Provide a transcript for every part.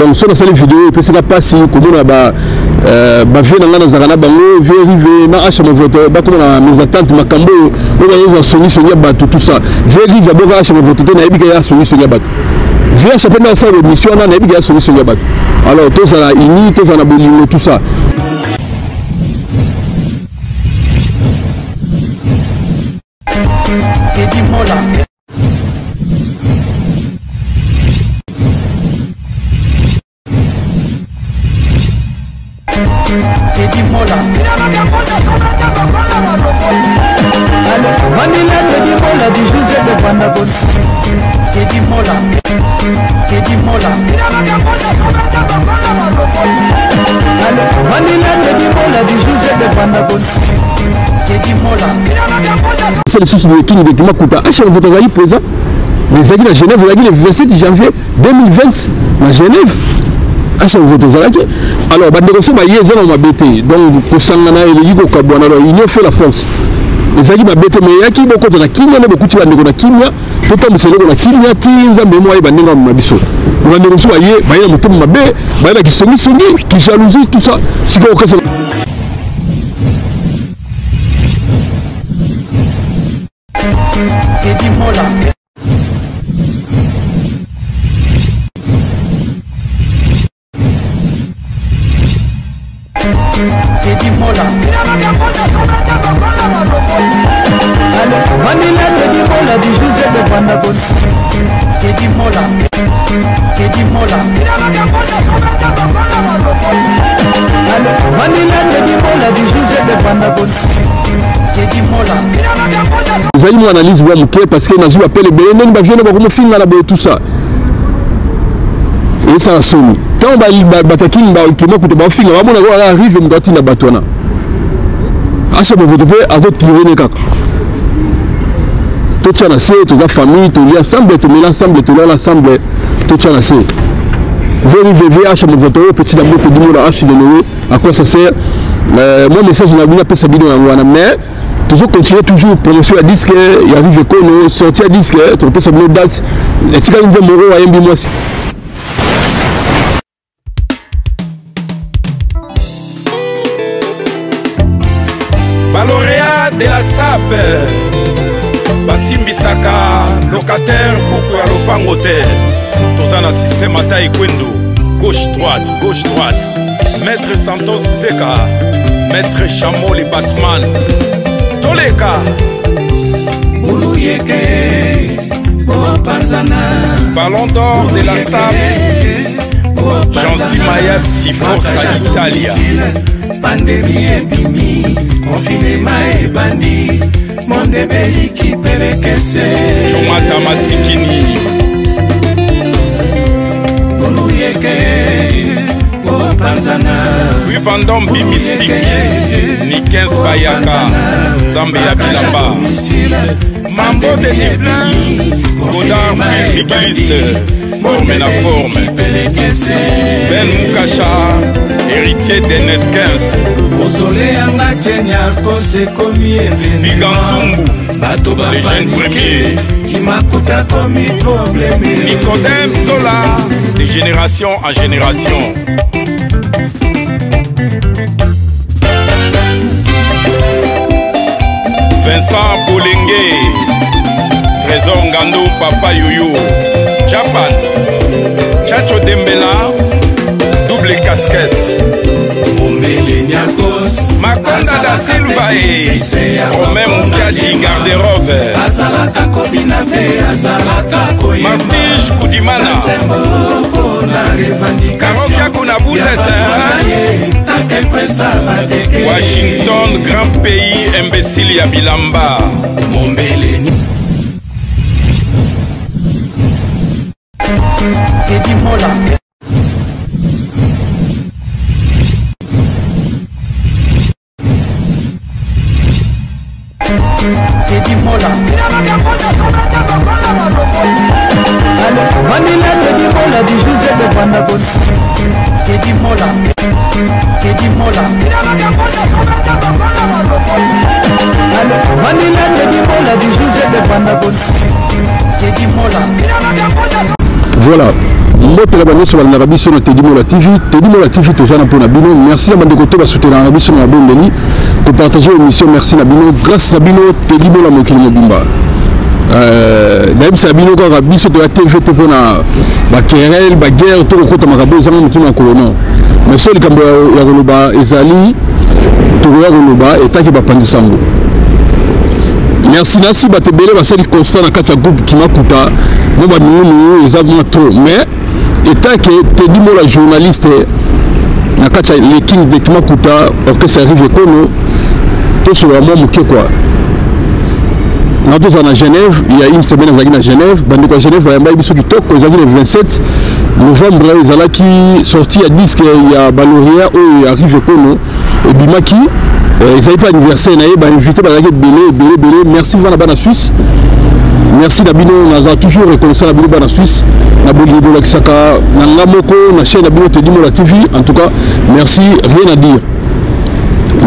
Donc sur la vidéo et puis c'est pas si comment on va vient dans la zara bango vient arriver na acha mon vote ba comme na mes attentes makambo on va sonner bateau tout ça vient arriver ba acha mon vote na ebika ya sonner bateau vient ça pendant ça émission na ebika ya sonner bateau alors tous ça ini tous ça bolingo tout ça c'est le souci de qui nous document coûte à chaque vote présent les aguilles à Genève le 27 janvier 2020 à Genève à chaque vote alors bah négocier bah hier on m'a bêté donc pour s'engager il y a quoi bon alors il y a fait la force les aguilles m'a bêté mais il y a qui beaucoup de la kimia beaucoup de la kimia tout le monde c'est le la kimia tinza mais moi il va n'enga mabiso on va négocier bah hier bah il y a mon thème mabé bah il y a qui songi qui jalousie tout ça c'est quoi que vous avez une analyse parce que nous appelle les bébés, nous avons film tout ça. Et ça a sonné. Quand on va attaquer, on va film, on va arriver, on va tirer la bâtonne. À ce moment-là, on va tirer les cacs. Tout ça, toute la famille, tout l'ensemble, tout l'ensemble, tout l'ensemble, tout ça. VVV, à ce moment-là, petit amour, tout le monde a acheté de nous. À quoi ça sert? Moi, message, on a bien appelé ça vidéo en mais toujours continuer, toujours promotion à disque, il arrive qu'on sortir à disque, tu peux savoir nos dates. Et si quand on veut mourir à un mois. Lauréat de la SAP Basimbisaka locataire beaucoup à l'opangote Tozana système à taekwondo gauche droite Maître Santos Zeka Maître Chameau les Batman Toleka Ballon d'or de la SAP Jean Simaya Siforce à l'Italia Pandémie épimi, confinement et bandit, mon débeli qui pelekese. Jomata Masikini Boluyeke, oh Panzana. Louis Vandom Bimistique, Nikens Bayaka, Zambia Bilamba, Mambo de Diplin, Godard Migueliste, forme la forme. Ben Mukacha, héritier de Neskens. Biganzumbu, les jeunes premiers. Nicodème Zola, de génération en génération. Vincent Bolengue, Trésor Ngando, Papa Yoyo, Japan, Chacho Dembela, double casquette. Makonda da Silva et Romain Moukadi garde-robe. Martige Koudimana Karokia Kunaboutes Washington, grand pays imbécile ya Bilamba. Voilà, Mbote la bande sur l'Arabie sur Teddy Mola TV. Teddy Mola TV, tu es un peu Nabino. Merci à bande de côté de soutenir l'Arabie sur la bonne Denis. Pour partager l'émission, merci Nabino. Grâce à Nabino, Teddy Mola Mokili Mobimba. Même si Nabino quand Arabi sur la TV, tu peux na querelle, guerre, tout le côté Marabo, ils ont mis en colonne. Mais seul quand la Roloba Ezali, tout le Roloba et tant que Bapandi Sango. Merci Nassi Batebele, va ser constant dans quatre groupes qui m'a coûté. Nous va nous les avons trop. Mais étant que Teddy Mola journaliste, na quatre les King de qui m'a coûté, orchestre arrive kono, tout sur le moment quoi. Nous sommes à Genève, il y a une semaine à Genève, à Genève, il y a un bisou qui toque, le 27 novembre, ils ont qui sorti à disque, il y a Baloria, où il arrive kono, et Bimaki. Ils n'avaient pas anniversaire, ils ont invité Belé. Merci Van Abana Suisse. Merci Nabino, on a toujours reconnaissant Nabino Bana Suisse. Nabino Bolakisaka, Nangamoko, la chaîne Nabino Teddy Mola TV. En tout cas, merci, rien à dire.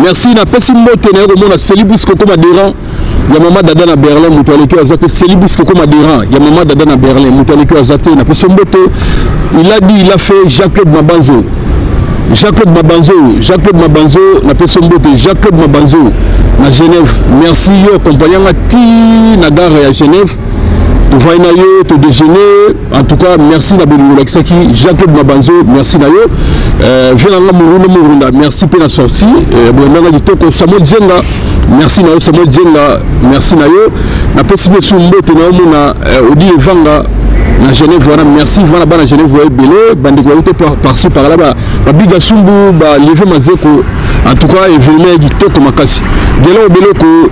Merci, na Pessimbo Ténère, au monde à Célibus Koko Madéran. Il y a Maman Dada na Berlin, Moutaleke Azate, Célibus Koko Madéran. Il y a Maman Dada na Berlin, Moutaleke Azate, na Pessimbo. Il a dit, il a fait Jacques-Claude Mabanzo. Jacques-Claude Mabanzo, na Pesombote, Jacques-Claude Mabanzo, na Genève. Merci, yo, compagnon à Ti, na gare à Genève. Tu vas na yo, tu déjeuner. En tout cas, merci na Bolivie Lexaki, Jacques-Claude Mabanzo, merci na yo. Viens na Mourunda, merci pour la sortie. Bon, na Gitoko, Samuel Djenga, merci na yo, Samuel Djenga, merci na yo. Na Pessimbo Sumbote, na Omuna, Odi Evanga. Na Genève, voilà, merci, voilà, na Genève, vous avez belé, bandéqualité par-ci, par-là, Biga Sumbu, Levé Mazeko, en tout cas, événement qui toque Makasi. Gelo Beloko,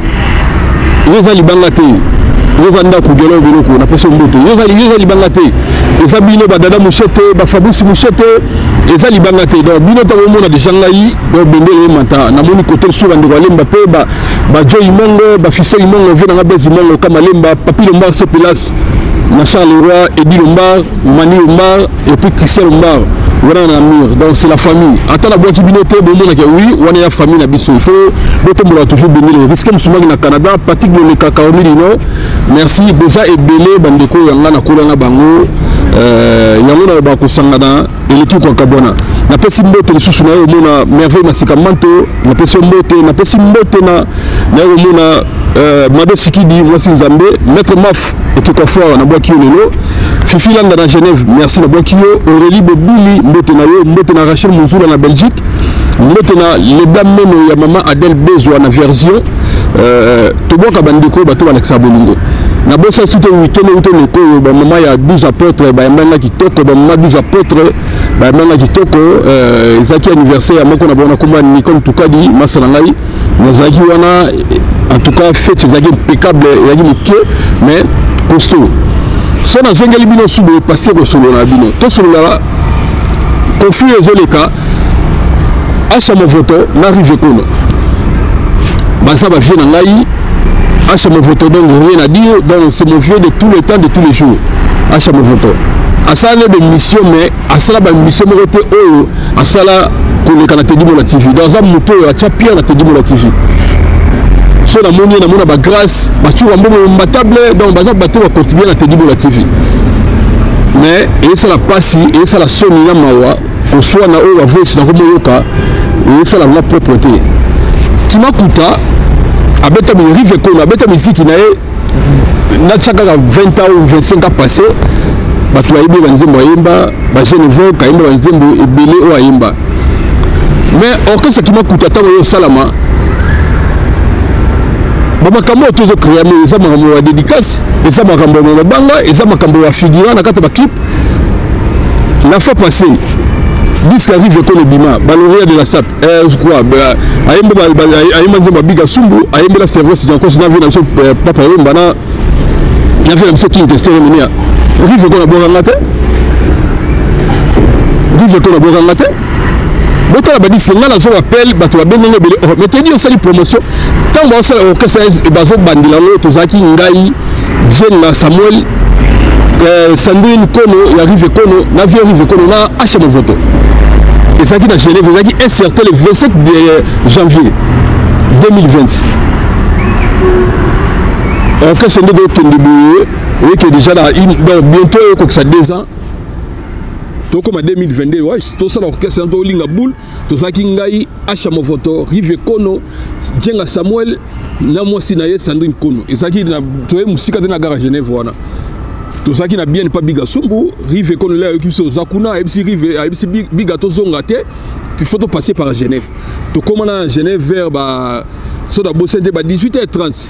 Yosa Libangate, Yosanda Kugelo Beloko, na personne bote, Yosa Libangate, Eza Bino, Dada Mouchete, Fabrice Mouchete, Eza Libangate, donc Bino Tawomo na de Shanghai, donc Bendele Manta, na moni côté sur Bandéqualité, Mbappé, Joy Mongo, Fisso Mongo, Venanga Bezimongo, Kamalemba, Papi Lombar, Sepelas. Nachar Leroy, Eddie Lombard, Mani Lombard et puis Christian Lombard. Voilà un mur. Donc c'est la famille. Attends la boîte binoté, bon mon oui, on est la famille na biso. Il faut d'autres mots toujours bénir les risques musulmans na Canada, Patrick le Kakaomi Lino. Merci déjà et belé bandeko yanga na kula na bango. Yango na bako sangana et l'équipe kwa kabona. Na pesi mbote lisusu na yo mona merveille masika manto, na pesi mbote na yo mona Mado Sikidi, moi c'est Nzambe, Maître Maf, et tout à fois, on a boaki lelo. Fifi Landa na Genève, merci na boaki yo. Aurélie Bobili, Mbotena Rachel Mouzoula na Belgique. Mbotena Leda Meno, ya Maman Adèle Bezo na version. Toboka Bandeko, bato Alexa Bolingo. Na bossa tout le week-end, maman il y a 12 apôtres, maintenant qui toque, maman 12 apôtres, maintenant qui toque, Zaki anniversaire, à moi qu'on a bon combat, Nikon Tukadi, Masalangai, Zaki Wana. En tout cas, fait c'est impeccable, mais costaud. Si on a un bino sous le passé au solo na bino, tout solo là, conflit les cas, achat mon voto, n'arrive kono. Basa va venir en aïe, achat mon voto, donc rien à dire, donc c'est mon vieux de tout le temps, de tous les jours. Achat mon voto. À ça, il y a des missions, mais à ça, il y a des missions, à ça, pour les Canadiens de la TV. Dans un moto, il y a des pierres à la TV. So na moni na mona ba grâce ba tu wa mbomo matable donc baza bato va continuer na Teddy Mola TV mais et ça la passe et ça la soni na mawa ko soit na o wa voice na ko moyoka et ça la propreté qui m'a coûté abeta mi rive ko na abeta musique na na chaka 20 ans ou 25 ans passé bato ayibe banzembo ayimba ba Genève ka yimba banzembo ebele o ayimba mais orchestre qui m'a coûté tant yo salama Bamakambo toujours créé mais ça makambo wa dédicace et ça makambo na banga et ça makambo wa figurant na kata ba clip la fois passée disque arrive ko le bima Baloria de la SAP quoi ayemba nzemba biga sumbu ayemba la service de encore na vie na so papa yomba na ya fait monsieur qui testé remenia arrive ko na bonganga te arrive ko na bonganga te Votre abadis, il y a un appel, mais tu dis aussi promotion. Quand on va faire orchestre, Bazo Bandilano, Tozaki, Ngai, Jen, Samuel, Sandrine Kono, il arrive Kono, Navi arrive Kono, là, HM Voto. Et ça qui n'a Genève, vous avez dit incertain le 27 janvier 2020. Orchestre de Kendiboué, oui, qui est déjà là, bientôt, comme ça, 2 ans. comme en 2022 ouais tout ça l'orchestre to linga boule to saki ngai acha movoto Rive Kono Djenga Samuel na mwasi na ye Sandrine Kono ezaki na to musika na gare Genève wana to saki na bien pas Bigasumbu Rive Kono là équipe Zakuna ebisi Rive ebisi Bigato zonga te il faut passer par Genève to comme na Genève vers ba so da bosser ba 18h30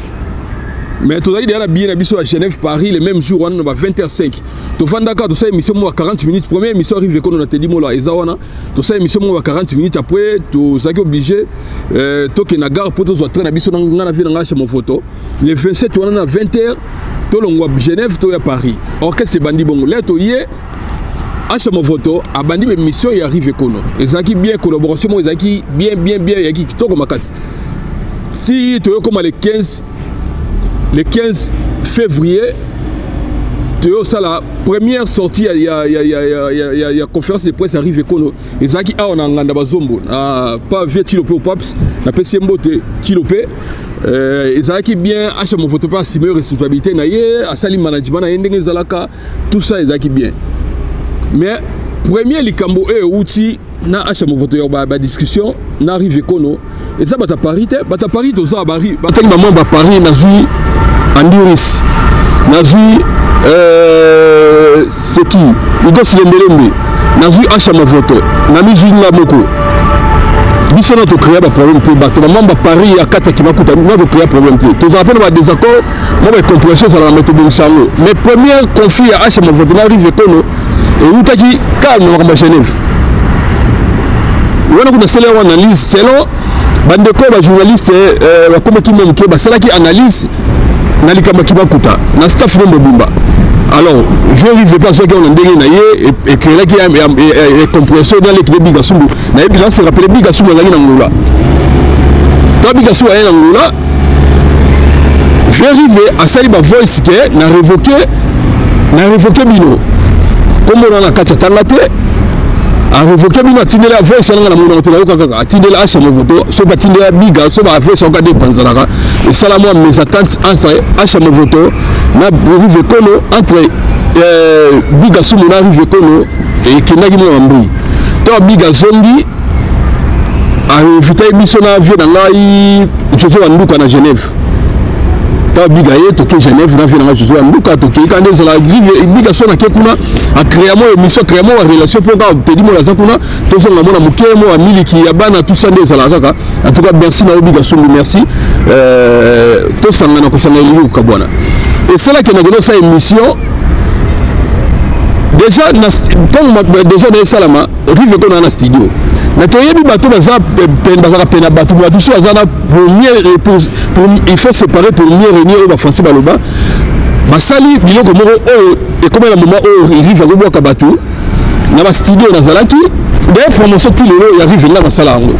mais tout ça il y a bien habitué à Genève Paris le même jour on va 20h05 to fandaka to ça émission moi 40 minutes première émission Rive Kono na te dit mola ezawana to ça émission moi 40 minutes après to ça qui obligé to ke na gare pour to zo train na biso na vie na mon photo le 27 on a 20h to longwa Genève to ya Paris orchestre bandi bongo là to yé acha mon photo a bandi émission ya Rive Kono ezaki bien collaboration mo ezaki bien yaki to ko makasi si to comme le 15 février, c'est la première sortie, il y a conférence de presse à Rive Kono. Et ça qui a on a nganda bazombo, pas via Tilopé au Paps, la PCMBO Tilopé. Et ça qui bien, acha mon photo pas assumer responsabilité naie, à sali management na yendenge zalaka, tout ça est qui bien. Mais premier likambo et outil na acha mon photo ba discussion na Rive Kono. Et ça bata Paris tout ça à Paris, bata maman ba Paris na vie Andiris, Nazi, c'est qui? Il doit se l'embellember. Nazi Achama Voto, Nami Zuna Moko. Biso notre créer un problème pour battre. Maman va Paris à 4 qui m'a coûté. Moi je créer un problème. Tous après on va désaccord. Moi ma compréhension ça va mettre bon chango. Mais premier conflit à Achama Voto n'arrive Kono et où t'as dit calme dans Genève. On a une seule analyse selon bandeko ba journaliste comme qui même qui ba cela qui analyse na likamba kibakuta na staff no mobimba alors je arrive pas ce qu'on a ndenge na ye et que là qui a compression dans les Bigasumbu na bilan se rappeler Bigasumbu na ngula ta Bigasumbu na ngula je arrive à saliba voice que na révoquer bino comme on a kacha tangate a révoquer bino tindela voice na mona motela yoka atindela acha movoto so batindela biga so ba voice on garder panzalaka et ça là moi mes attentes entre acha movoto na Rive Kono entre Bigasumbu na Rive Kono et kinagi mo ambri to biga zongi a invité biso na vie na ngai José Wanduka na Genève ta biga ye to ke Genève na vie na José Wanduka to ke kande za la Rive Bigasumbu na kekuna a créé mo émission créé mo relation pour ka pedi mo la zakuna to zo na mona mukemo a miliki ya bana tout ça des ala kaka en tout cas merci na Bigasumbu merci to sanga na ko sanga liu ka bwana et c'est là que nous avons cette émission déjà comme déjà dans Salama Rive Kono na studio na toyebi bato baza pena bato bato so azana pour il faut séparer pour mieux réunir au français baloba basali biloko moko et comme la moment Rive azo boka bato na ba studio na zalaki de promotion tilelo ya Rive na basala ngo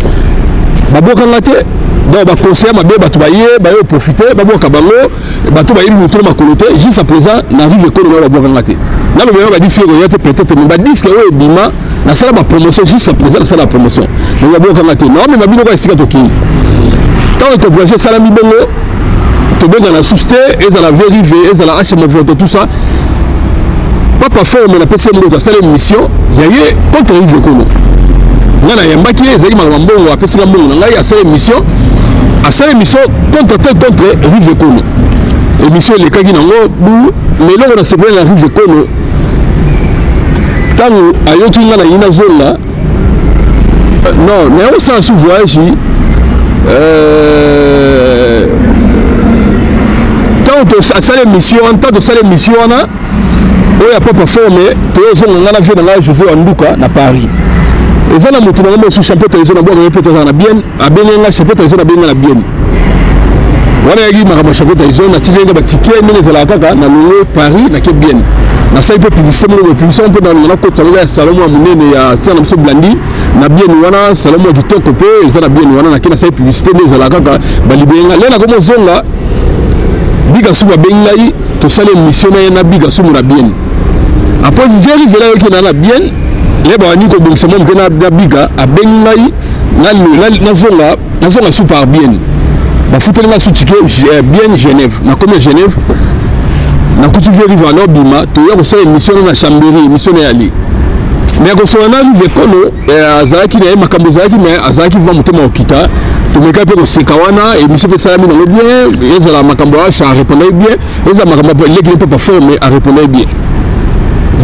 baboka ngate donc ba conseiller mabe bato baye ba yo profiter ba boka bango bato ba yimu to makolote juste à présent na Rive Kono ba boka ngate na le ba disque ko yate peut-être mais ba disque o bima na sala ba promotion juste à présent na sala promotion mais ba boka ngate non mais mabino ko esika to ki tant que projet sala mi bongo to benga na susté et à la vérifier et à la acheter vote tout ça papa fort mais na PC mo sala émission yaye contre Rive Kono ngana yambaki ezali malambongo apesika mbongo ngai à cette émission contre Rive Kono émission les kaki nango bu mais là on a séparé la Rive Kono tango ayoki ngana ina zonga non mais on s'en sous voyage tant à cette émission en tant que cette émission na oya papa formé to zonga ngana vie na José Wanduka na Paris et ça na mutu na sous champion télévision na boka peut-être na bien a benga champion télévision na benga na bien wana yagi makama champion télévision na tilenga batike mine za la kaka na longo Paris na ke bien na ça peut publicité mo publicité on peut dans na côté ya salon mo munene ya sana mso blandi na bien wana salon mo kitoko pe za na bien wana na kina ça publicité ne za la kaka balibenga lena comme zonga Bigasumbu bengai to sale mission na Bigasumbu na bien après vérifier là qui na bien les bani ko bon sama mkena biga abengi ngai na zonga super bien ba futeli na sutike bien Genève na comme Genève na kuti vérifier na bima to ya ko sala mission na Chambéry mission na ali mais akosona rive kono azalaki na makambo azalaki mais azalaki va motema okita tumeka pe koseka wana émission pe salami na bien ezala makambo acha répondre bien ezala makambo lekile pe performer a répondre bien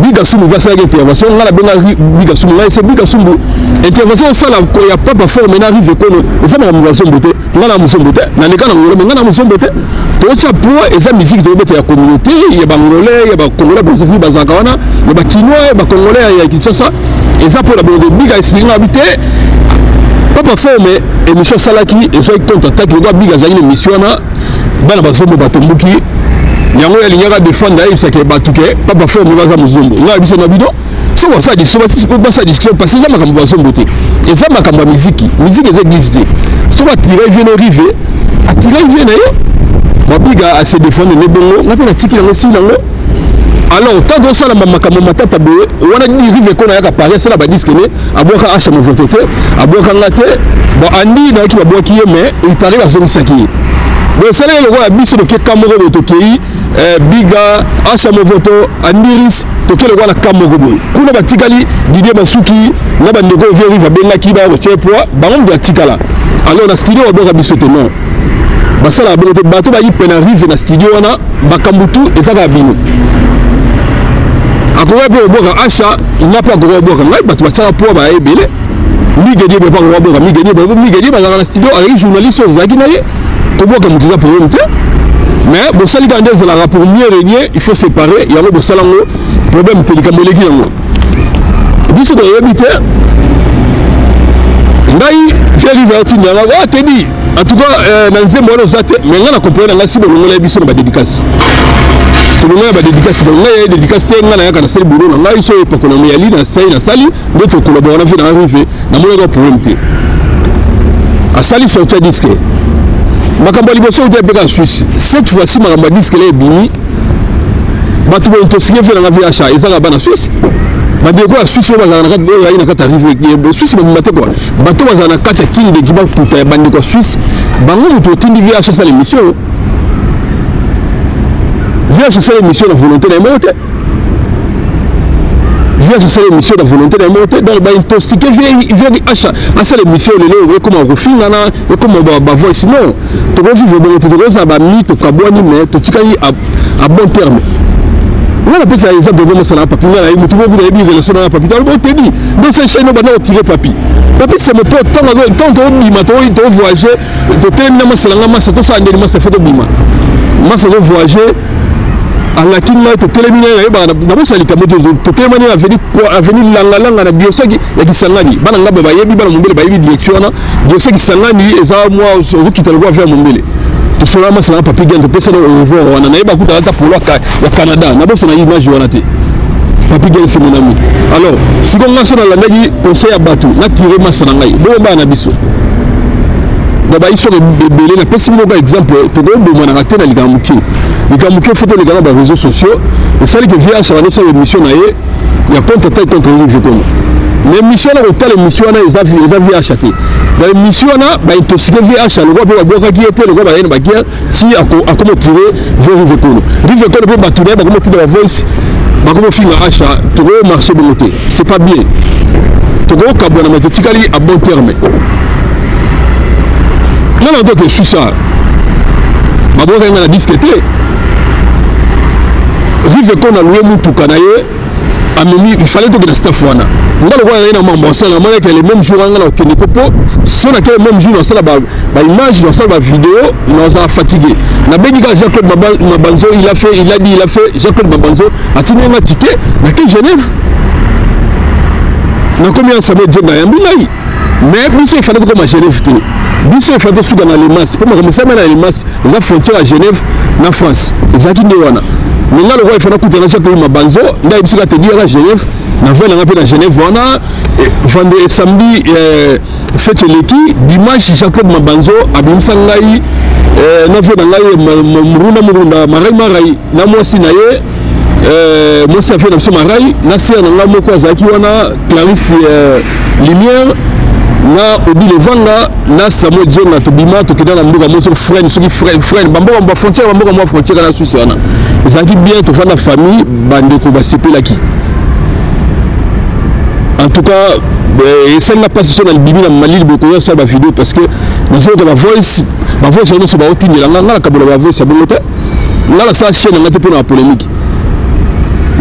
Biga Sumbu va faire intervention ngala benga Biga Sumbu là c'est Biga Sumbu intervention ça là ko ya pas performer na rive kono ezala makambo sombote ngala musombote na nekana ngolo ngala musombote to cha pour eza musique de bete ya communauté ya bangolais ya ba congolais ba bazaka wana ya ba kinois ba congolais ya Kinshasa eza pour la bonne Biga expliquer habité pas performer émission salaki et soit contre attaque le Biga za une émission na bana bazombo batombuki yango ya linyaka défendre ça que batuke pas performer baza muzombo nga biso na bido so ça discussion parce que ça makambo bazombo te et ça makambo musique eza existe so va tirer vient arriver a tirer vient yo Biga a se défendre ne bongo na pena tiki na si nango alors tant que ça la makambo matata be wana ni rive ko na yaka pare ça la ba disque ne aboka acha mo vote te aboka ngate bon andi na ki ba boki mais il paraît la zone saki donc ça le roi biso de Kamoro de Tokei Biga acha mo voto andiris to ke le roi la Kamoro boy kuna batikali Didier Basuki na ba ndeko vient va benga ki ba rechepo ba ngom ba tikala alors na studio oboka biso te non basala bonete bato ba yipena rive na studio wana bakambutu ezaka bino akoba pe oboka acha n'a pas oboka ngai bato bataka po ba ebele migedi be pa oboka migedi ba na studio avec journaliste ozaki na ye oboka mutiza problème te mais bo sali ka ndeza la pour mieux régner il faut séparer yango bo sala ngo problème te likamoleki yango biso de yebite ngai feri verti nyanga wa tebi en tout cas na nzembo wana ozate mais nga na comprendre nga si bolongola biso na ba dédicace tulunga ba dédicace bolonga ya dédicace nga na yaka na sel boulot na ngai so epoko na miyali na sai na sali d'autres collaborateurs na arrivé na mona ko problème te a sali sortir disque makambo liboso de beka Suisse cette fois-ci makambo disque là bini batu bo to sigé faire na VHA ezaka bana Suisse ba de ko Suisse ba za na kati ya na kati arrivé Suisse ba mate ko batu ba za na kati king de giba puta ba ndiko Suisse bango to tindi VHA ça l'émission VHA ça l'émission la volonté de monter VHA ça l'émission la volonté de monter donc ba intoxiquer vient achat ça l'émission le comment refina na et comment ba voice non to ko vivre bon to ko za ba mi to kabwani mais to tikali à bon terme on appelle ça exemple de ça na papi na mutu ko na bi relation na papi to te di mais c'est chez nous ba na tirer papi c'est mon pote tant to bima to voyager to tenir ma sala ma sa to sa ndeli ma sa photo bima ma sa to voyager à la kinga to telemina na ba na sali kamoto to telemani avenir langa na biosoki ya kisangani bana ngaba ba yebi bana mumbele ba yebi direction na biosoki kisangani eza moi zo kitalo kwa faire mumbele to sala ma sala papi gento pesa no revoir wana na yeba kuta ta polo ya Canada na bosa na image wana te papi gento c'est mon ami alors si on marche dans la ndagi conseil à batu na tirer ma sala ngai bo ba na biso d'abord ils sont belé na pesi mo ba exemple to go bo na ngate na likamuki photo les gars dans réseaux sociaux et ça que via sur la émission na ye ya contre tête contre rive comme mais mission na hôtel émission na ils avaient acheté dans l'émission na ba intoxiqué via achat le gars ba boka qui était le gars ba yena ba kia si a comment tirer vers rive comme ba ba tourner ba comment tirer la voice ba comment film achat to go marcher de côté c'est pas bien to go kabona mais tikali à bon terme non donc je suis ça ba boka na discuter rive qu'on a loué mutuka na ye amemi il fallait que la staff wana ngalo kwa yana mambo sana mwana que les mêmes jours ngala okende popo so na que même jour na sala ba image na sala ba vidéo na za fatigué na benga Jean-Claude Mabanzo il a dit Jean-Claude Mabanzo a tenu un ticket na que Genève na combien ça veut dire na yambinai mais biso il fallait que ma Genève te biso il fallait que na les masses pour me ça na les masses la frontière à Genève na France ezaki nde wana mais là le roi il faut écouter la Jean-Claude Mabanzo là il faut te dire à Genève na voix na Genève wana vendredi samedi fête l'équipe dimanche Jean-Claude Mabanzo abimisa ngai na voix na ngai murunda marai na mwasi na ye moi ça fait na marai na sœur na ngai moko azaki wana Clarisse Lumière na obi levanga na Samuel John na tobima tokenda na mboka moso frère soki frère bamboka mba frontière bamboka mwa frontière na Suisse wana ezaki bien to fana famille bandeko basepelaki en tout cas ça n'a pas sur le bibi na Mali beaucoup ça ba vidéo parce que les autres la voice on se va otiner là na kabula ba voice bon là la ça chaîne ngate pour la polémique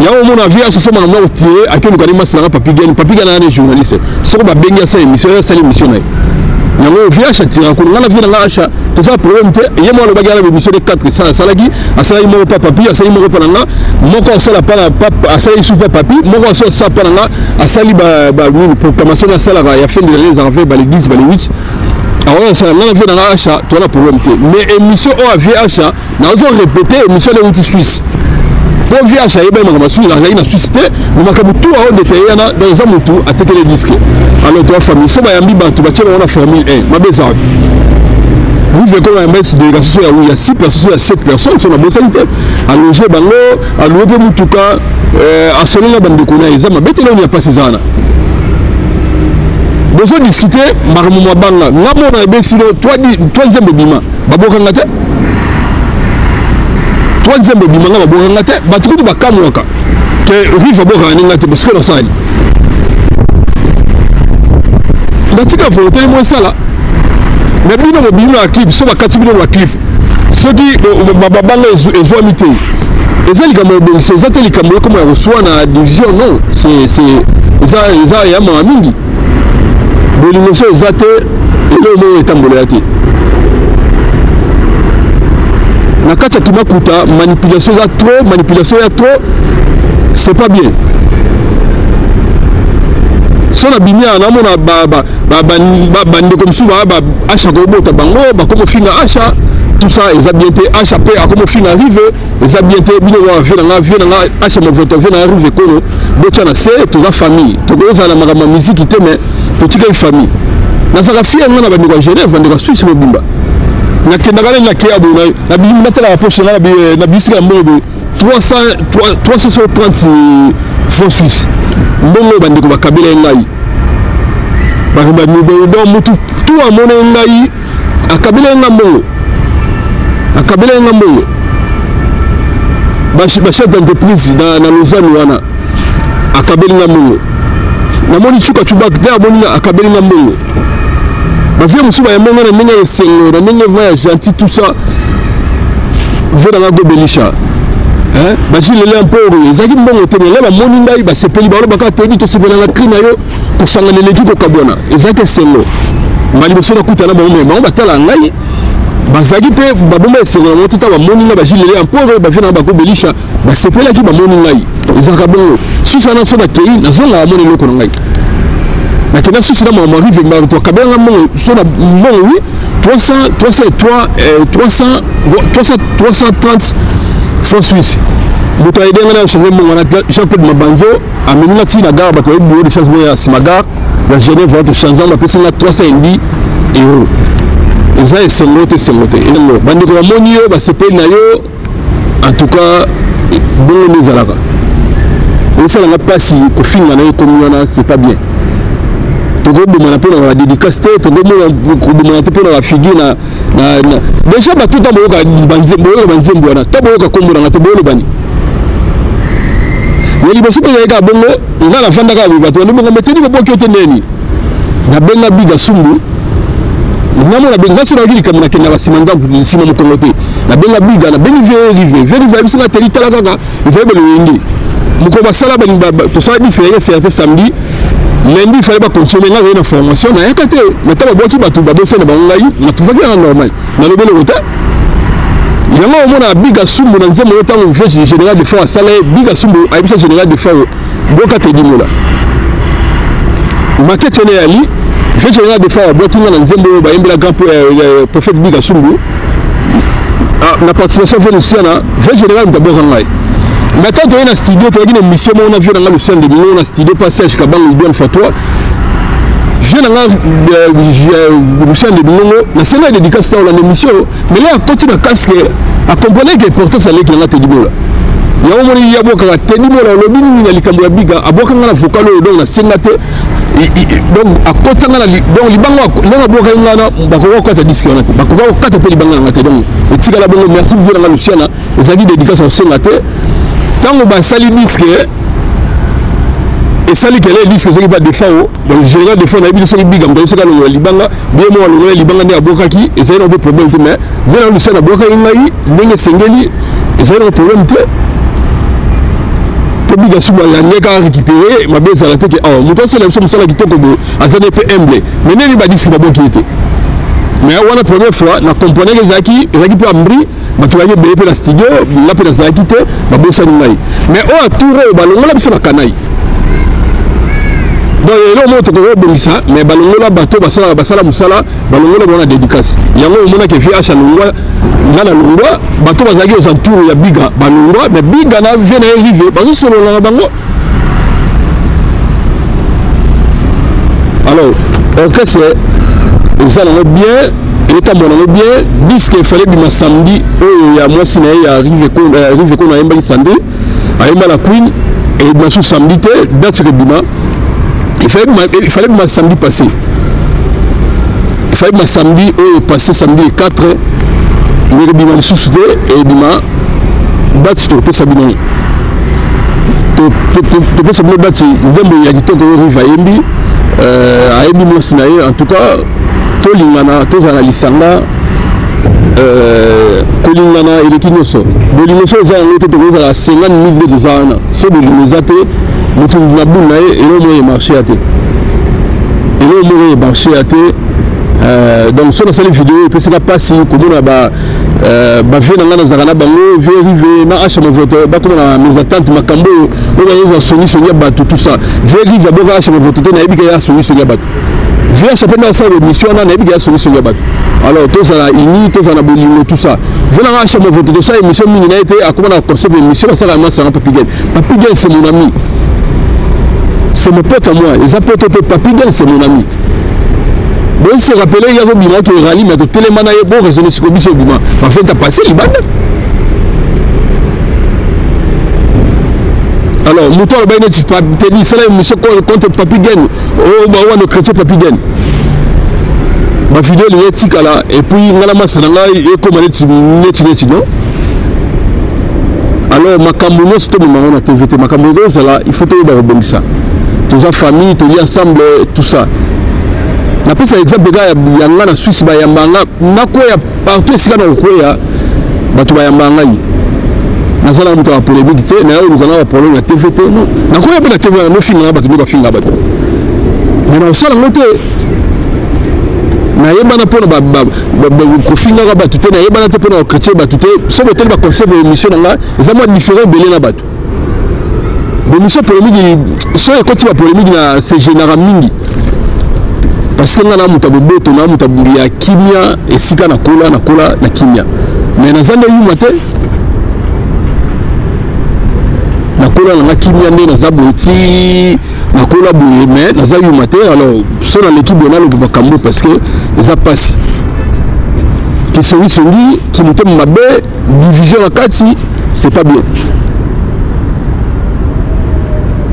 ya au mon avis ce moment on tirer à quel cas masala papi gana les journalistes so ba benga ça émission na yango via chatira ko ngana via na acha to ça problème te yemo lo bagala émission de 400 salagi asala mo papa papi asala mo pa nga moko sala pa papa asala soufa papi moko sala pa nga asali ba proclamation na sala ya fin de les enlever ba les 10 ba les 8 alors ça ngana via na acha to na problème te mais émission o via acha na zo répéter émission de outil suisse pour via acha yeba ma suisse na suisse te mais makabutu a détaillé na dans un mutu a tête les disques alors toi famille ça va yambi bantu ba tchela na formule 1 ma beza vous voyez comment un match de délégation il y a 6 personnes il y a 7 personnes sur la bonne santé à loger bango à louer mutuka à sonner la bande kona ezama betelo ni pas ces ana besoin discuter marmu mabanga ngamo na besilo troisième bima baboka ngate troisième bima ngamo baboka ngate batuku bakamwaka que rive boka ngate parce que dans ça batika voter moi ça là mais bino bino a clip so bakati bino wa clip ceux qui babanga ezomité ezali comme c'est ça teli comme comment reçoit na division non c'est ça ya ma mingi bolingo so zate elo mo etambola yati na kata tumakuta manipulation ya trop c'est pas bien. So na bimia na mona bande comme souvent acha ko bota bango ba comme finga acha tout ça ils a bien été acha pe comme finga arrive ils a bien été bino wa vena acha mo voto vena arrive kono bocha na c'est toute la famille to goza na magama musique te mais faut que famille na saka fia ngana ba ndiko Genève ndiko Suisse mo bimba na kendagale na kia bo na bimba tala poche na bisika mbobo 330 francs suisses mbongo bandeko bakabila ngai ba do mutu tu amone ngai akabila mbongo ba chef d'entreprise na Lausanne wana akabila mbongo na moni chuka chubak da boni akabila mbongo ba vie musuba ya mbongo na menye sengo na menye voyage gentil tout ça vena na gobelisha basi lele mporo ezaki mbongo te mais leba moni ngai ba sepeli ba baka tebi to sepela na krina yo ko sangana leki ko kabona ezaki selo mali boso na kutana ba mo ba tala ngai bazaki pe ba bomba selo na tata ba moni na ba lele mporo ba vina ba ko belisha ba sepela ki ba moni ngai ezaka bongo susa na so na kei na zonga moni loko ngai na kena susa na mo rive ma to kabela mbongo so na mbongo oui 330 francs suisses. Moto aide ngana changement ngana Jean-Claude Mabanzo a menina tina gare bato e bureau de changement ya Simagar la Genève va te changer ma pesa na 310 €. Eza esengote elo bandiko ya moni yo ba sepeli na yo en tout cas bongo nezalaka ça n'a pas si ko finga na yo komuna c'est pas bien togo bomana pe na dédicace togo bomana pe na figure na déjà ba tout temps boka banzembo na tabo ka kombona na tabo bani yeli bosi pe ya bongo na la fanda ka ba to ndongo meteni ko boki otendeni na benga biga sumbu namo na benga sura gili kamna kena basimanga sima mukongote na benga biga na bengi verive bisinga teri tala kaka izebe le wengi muko basala bani to sa disque c'est samedi lundi il fallait pas continuer la formation na yakate mais taba boki batu ba bosena ba ngai na tufaki na normal na lobele wota yango mona biga sumbu na nzemo yota mo veste général de fois sala biga sumbu abisa général de fois boka te dimola makete ne ali veste général de fois boki na nzemo ba imbela grand prophète biga sumbu na participation venusiana veste général de boka ngai. Maintenant, tu as un studio, tu as une mission, on a vu dans le centre de Milo, on a studio passage Kabang, il doit faire toi. Je viens dans le centre de Milo, la scène de dédicace dans l'émission, mais là, quand tu as casque, à comprendre que l'importance c'est que tu as dit là. Il y a un moment où il y a beaucoup de temps, le lobby, il y a les caméras big, à beaucoup de vocal, donc la scène donc à côté de la donc les banques, là, à beaucoup de gens, bakoko kata disque on a, bakoko kata pe les banques on a donc, et tu as la bonne merci pour la Luciana, les avis dédicace au scène. Tant que sali disque et ça les qu'elle dit que c'est pas des fois donc général des fois on a vu sur big comme ça le libanga bien moi le libanga ne abokaki et c'est un problème mais venant le sana boka ngai ndenge sengeli et c'est un problème Tobiga suba ya neka récupérer ma base à la tête oh muto c'est la chose qui toko bo azane pe humble mais ne ba disi ba boki était mais on a première fois na comprendre que zaki pe ambri ba to baye be pe la studio la pe la zaki te ba bosa ngai mais o aturo ba longola biso na kanai donc le mot to ko bongisa mais ba longola bato basala musala ba longola bona dédicace yango mona ke fi acha longwa ngana longwa bato bazaki aux entours ya biga ba longwa mais biga na vient arriver parce que solo na bango alors orchestre ça va bien et ta mon bien disque il fallait du samedi il y a moi si na arrive qu'on a emba samedi a la queen et bien sous samedi date rebima il fallait ma samedi passé il fallait ma samedi passé samedi 4 mais rebima le sous-souté et bima date to pe sabino to pe sabino date nzembo ya kitoko riva yembi ayebi mwasi na ye en tout cas tolingana tozala lisanga kolingana eleki nyonso bolingo so eza yango te tokozala 50 000 nde toza wana so bolingo eza te motu na bule na ye elo moko emarché ya te elo moko emarché ya te donc so nasali video epesaka mpasi komona bavie na ngai nazalaka na bango vie rive na acha mavoto bakomona mes attentes makambo oyo bayozwa songisongi ya bato tout ça vie rive aboka acha mavoto te nayebika ya songisongi ya bato vie acha mpe nasala émission wana nayebika ya songisongi ya bato alors tozala ini tozala bolingo tout ça vie na ngai acha mavoto tosala émission mingi na ye te akoma na concept émission basalaka masanga Papigel Papigel c'est mon ami c'est mon pote à moi eza pote te Papigel c'est mon ami bon se rappeler il y a Bima qui rallie mais tellement na bon raisonner sur Bima en fait t'as passé les bandes alors mouton le bain tu pas te dit ça là monsieur contre Papigel oh bah on le chrétien Papigel ma vidéo les tika là et puis ngala masanga et comment les net non alors makambo no sto maman na TVT makambo ça là il faut te ba rebondir tous en famille tous ensemble tout ça na pesa exemple ga ya ngana Suisse ba yambanga nakoya partout esika na okoya bato ba yambanga yi nazala muto wa polémique te na yo lukana wa problème ya TVT non nakoya pe na TV no finga bato ko finga bato mais na osala ngote na yeba na pona ko finga bato te na yeba na te pona chrétien bato te so botel ba concept émission nga ezamo différent belé na bato émission polémique so e koti ba polémique na c'est général mingi parce que ngana mutabu boto na mutabu ya kimia esika na kola na kimia mais na zanda yu mate na kola na kimia ndé na zaboti na kola boye mais na za yu mate alors so na l'équipe na lo bakambo parce que ça passe qui songi qui mutem mabe division na kati c'est pas bien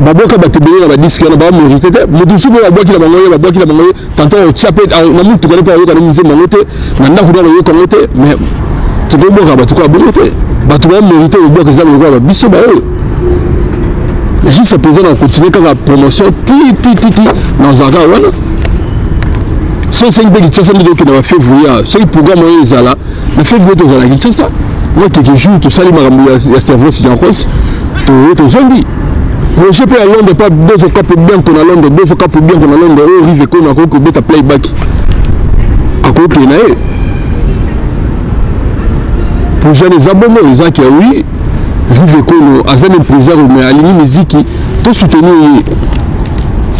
baboka batebele na badisque na ba mérité te mutu suko ya boki la bango tantôt au chapé na mutu ko pas yo kana muzé mangote na ndako na yo kongote mais tu ko boka batu ko bongote batu ba mérité au boka za ko ba biso ba yo juste présent on continue quand la promotion ti dans zaka wana so c'est une belle chose de que na février c'est programme ezala na février to zala ki ça moi quelques jours to sali makambo ya service ya France to zondi projet pour à Londres pas 2 cap bien qu'on a Londres 2 cap bien qu'on a Londres au rive qu'on a ko beta playback à côté na projet les abonnés ils a qui oui rive qu'on a un président mais à l'ini musique tout soutenir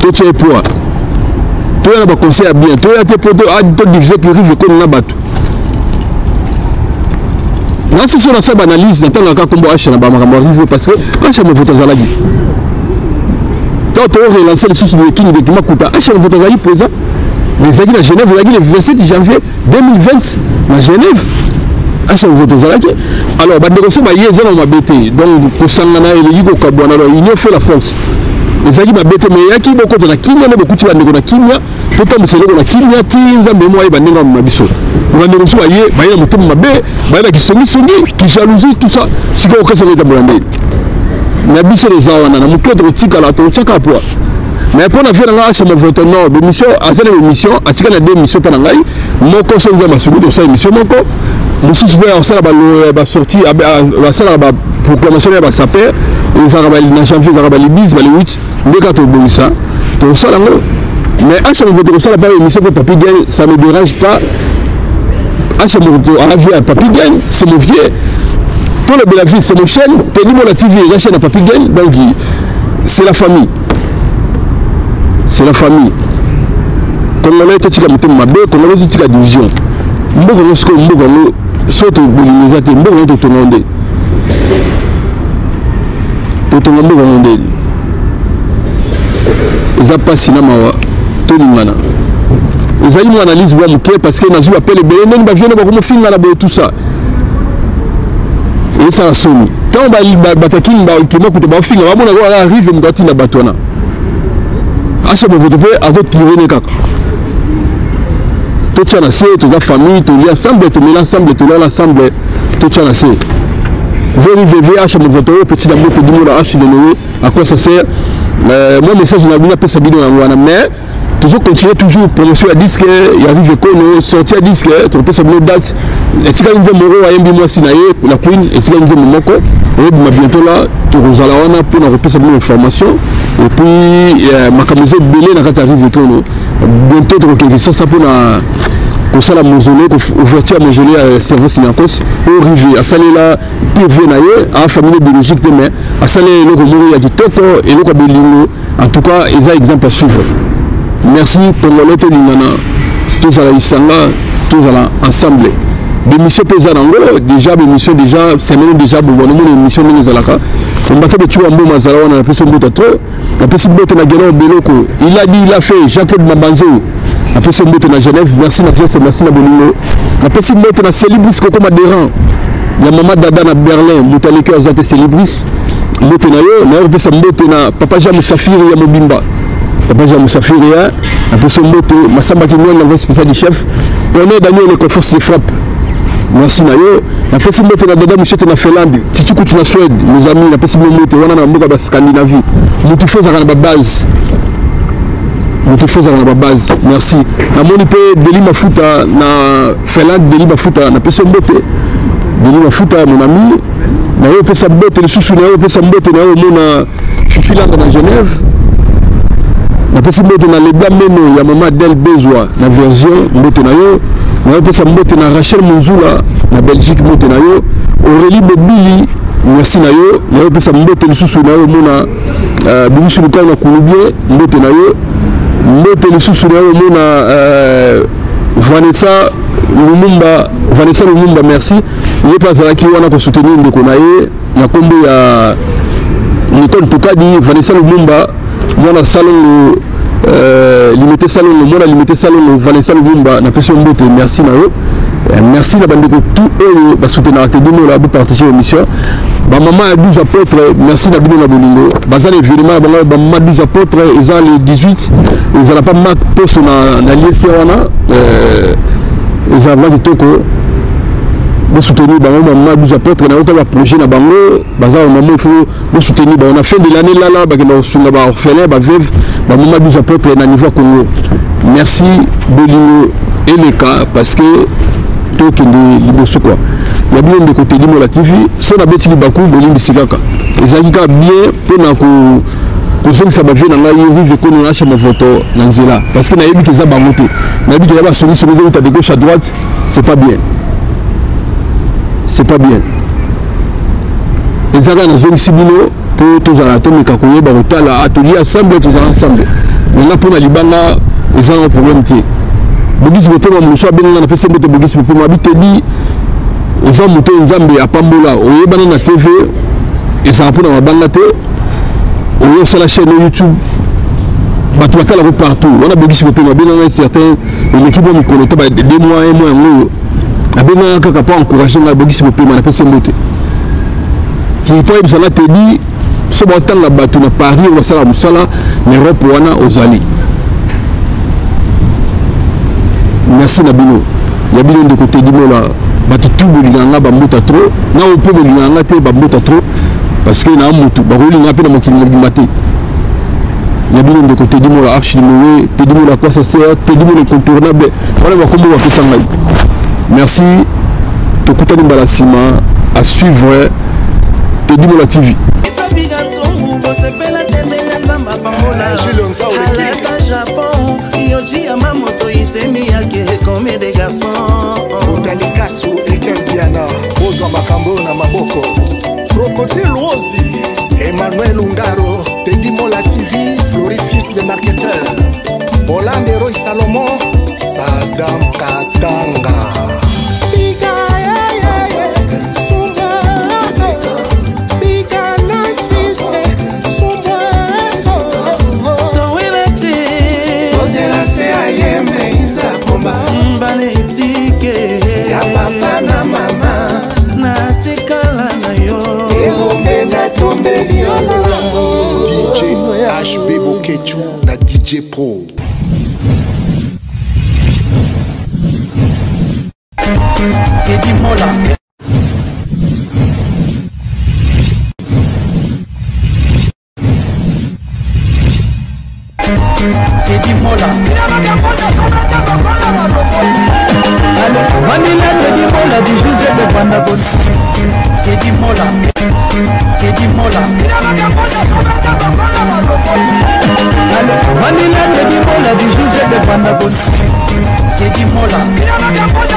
tout c'est pour tout na ba conseil bien tout a te pour tout diviser que rive qu'on na bato non c'est sur la sab analyse dans le cas comme H na ba makambo rive parce que H me vote za la vie on relancé les sources de King de Kimakuta. À chaque fois, vous avez présent. Les aguilles à Genève, vous avez le 27 janvier 2020 à Genève. À chaque fois, vous avez alors, bah, négocier, bah, hier, on m'a bêté. Donc, pour Sangana et le Yigo Kabouana, alors, il a fait la force. Les aguilles m'a bêté, mais il y a qui beaucoup de la Kimia, beaucoup de la Kimia. Tout le temps, c'est le Kimia, Tinza, mais moi, il y a ma biso. On va négocier, bah, il y a ma bé, bah, il y a qui sont qui jalousie, tout ça. Si vous avez occasion de na biso les awana na muketo tika la to chaka poa mais pour na faire nga chez mon vote non émission azana émission atika na deux émissions pendant ngai moko so nza masuku to sa émission moko mususu pe osala ba sortie ba sala ba proclamation ya ba saper les arabali na janvier les arabali 10 ba le 8 ndeka to bonisa to sala ngo mais à chaque fois que ça la pas émission pour Papi Gagne ça me dérange pas à chaque fois à la vie à Papi Gagne c'est mon vieux pour le Bella Vie c'est mon chaîne tenez-moi la TV la chaîne à Papi Gagne donc c'est la famille comme on a été tika mutem mabe comme on a été tika division mboko lorsque mboko lo soto bolinezate mboko to tononde eza pasi na mawa tolingana ezali mo analyse bwa muke parce que nazu appelle belé ndeni bavienne bakomo finga na boye tout ça et ça somi tant batakini ba kimo kuto ba finga ba mona ko arrive mutati na batona acha bo vote pe azo tirer ne kaka tout ça na c'est toute la famille tout li ensemble tout li ensemble tout là ensemble tout ça na c'est VV acha bo vote petit d'amour que dimo la acha de nouveau à quoi ça sert moi message na bina pesa bino ngwana mais toujours continuer toujours promotion à disque il arrive que sortir à disque tu peux savoir date et tu vas nous moro ayembi moi sinaye la queen et tu vas nous momoko et bientôt là tu rozala wana pour na repesa bino information et puis makamuzo belé na kata arrive que bientôt tu quelque chose ça pour na pour ça la mausolée ouverture mausolée à service Niakos au rivière à saler là PV na ye à famille biologique mais à saler le remoro ya kitoko et le kabelino en tout cas ils ont exemple à suivre. Merci pour l'autre lingana tous à la isanga tous à la ensemble l'émission pesanango déjà l'émission déjà semaine déjà bon l'émission de zalaka on va faire des tuwa mbo mazala on a appelé son bout à trop on peut se botter na gelo beloko il a dit il a fait Jacques Mabanzo on peut se botter na Genève merci na Jesse merci na Bolino on peut se botter na Célibris Coco Madéran la maman dada na Berlin mutaleke azate Célibris botter na yo na on peut se botter na Papa Jean Moussafiri ya Mobimba Papa Jean Moussafiri on peut se botter Massamba Kimon la vice spécial du chef René Daniel le conférence de frappe merci na yo na pesi moto na dada mushete na Finlande tituku na Suède mes amis na pesi moto wana na mboka ba Scandinavie mutu foza na ba base merci na moni pe Deli Mafuta na Finlande Deli Mafuta na pesi moto Deli Mafuta mon ami na yo pesa moto le susu na yo pesa moto na yo mona Finlande na Genève na pesi moto na Lebla Meno ya mama Del Bezwa na version moto na yo na pesa mbote na Rachel Monzula na Belgique mbote na yo Aurélie Bobili merci na yo na pesa mbote lisusu na yo mona bimusu luka na kulubie mbote na yo mbote lisusu na yo mona Vanessa Lumumba merci ye pas zalaki wana ko soutenir ndeko na ye na kombo ya Nicole Tokadi Vanessa Lumumba mwana salon limité salon le monde a limité salon le Vanessa Lumumba na pression mbote merci na eux merci na bandeko tout eux ba soutenir te dino la pour partager l'émission ba maman à 12 apôtres merci na bino na bolingo bazali événement ba maman 12 apôtres ils ont les 18 ils ont pas marque poste na lycée wana ils ont vendu toko de soutenir ba maman 12 apôtres na autre projet na bango bazali maman il faut de soutenir on a fait de l'année là ba que sur ba orphelin ba veuve ba maman 12 apôtres na niveau Congo merci bolingo et les cas parce que tout qui est liboso quoi il y a bien de côté de la TV so na beti libaku bolingo sikaka ezalika bien pour na ko so ça va venir na ngai rive ko na acha voto na nzela parce que na yebi keza ba moto na yebi keza ba solution de gauche à droite c'est pas bien les agents na zone sibino pour tous à l'atome kakoye ba hôtel atelier ensemble tous ensemble maintenant pour na libanga ils ont un problème qui bugisi bope ma muso abenga na pese mbote bugisi bope ma bitedi oza moto nzambe apambola oyebana na TV eza mpona mabanga te oyo sala chaîne YouTube batu batala ko partout on a bugisi bope ma benga na certain l'équipe de micro to ba 2 mois 1 mois ngo abenga kaka pa encourager na bugisi bope ma na pese mbote qui toi ibsana te di so ba tanga batu na Paris ou sala musala na Europe wana ozali merci Nabino ya bino de côté dimola batu tubu linganga ba muta trop na opo linganga te ba muta trop parce que na moto bakoli na pe na mokili mobimate ya bino de côté du mola archi numéro te du mola quoi ça sert te du mola incontournable voilà ba kombo ba pesa ngai merci to kutani balasima à suivre te du mola TV Japon, Yoji Yamamoto isemi yake comme des garçons. Botanikasu Ekendiana, Bozo Makambo na Maboko. Crocodile Rosi, Emmanuel Ungaro, Teddy Mola TV, Flori fils de marketeur. Hollande Roy Salomon, Sadam Katanga. DJ HB Bokechu na DJ Pro. Teddy Mola. Teddy Mola. Manila Teddy Mola du José de Pandagon. Teddy Mola. Teddy Mola. Manila Teddy Mola du José de Pandagon. Teddy Mola.